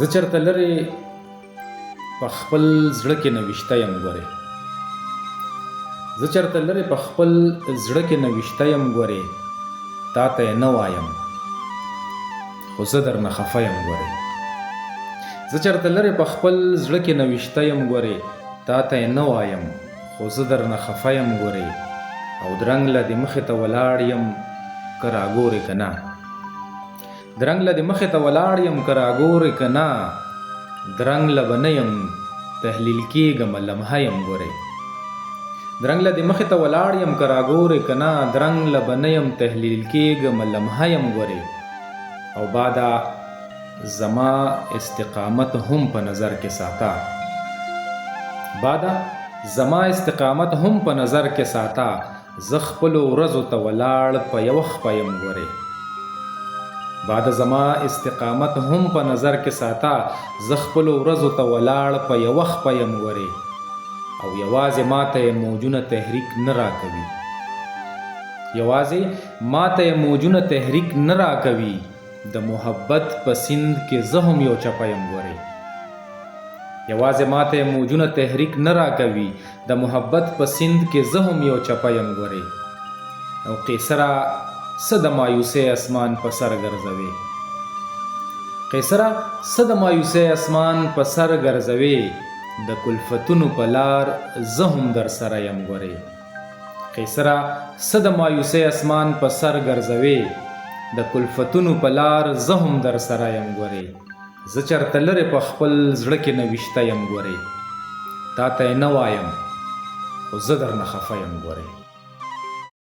زه چرته لرې په خپل زړه کې نوشته یم ګورې، زه چرته لرې په خپل زړه کې نوشته یم ګورې، تا ته یې نه وایم خو زه درنه خفه یم ګورې. زه چرته لرې په خپل زړه کې نوشته یم ګورې، تا ته یې نه وایم خو زه درنه خفه یم ګورې. او درنګ له دې مخې ته ولاړ یم که راګورې که نه، درنګ له دې مخې ته ولاړ یم که راګورې که نه، درنګ له به نه یم تحلیل کېږم لمحه یم ګورې. درنګ له دې مخې ته ولاړ یم که راګورې که نه، درنګ له به نه یم تحلیل کېږم لمحه یم ګورې. او بادا زما استقامت هم په نظر کې ساته، بادا زما استقامت هم په نظر کې ساته، زه خپلو ورځو ته ولاړ په یوه خپه یم ګورې. بادا زما استقامت هم په نظر کې ساته، زه خپلو ورځو ته ولاړ په یوه خپه یم ګورې. او یوازې ماته یې موجونه تحریک نه راکوي، یوازې ماته یې موجونه تحریک نه راکوي، د محبت په سیند کې زه هم یو چپه یم ګورې. یوازې ماته یې موجونه تحریک نه راکوي، د محبت په سیند کې زه هم یو چپه یم ګورې. او قیصره څه د مایوسۍ اسمان په سر ګرځوې، قیصره څه د مایوسۍ اسمان په سر ګرځوې، د کلفتونو په لار زه هم در سره یم ګورې. قیصره څه د مایوسۍ اسمان په سر ګرځوې، د کلفتونو په لار زه هم در سره یم ګورې. زه چرته لرې په خپل زړه کې نوشته یم ګورې، تا ته یې نه وایم خو زه درنه خفه یم ګورې.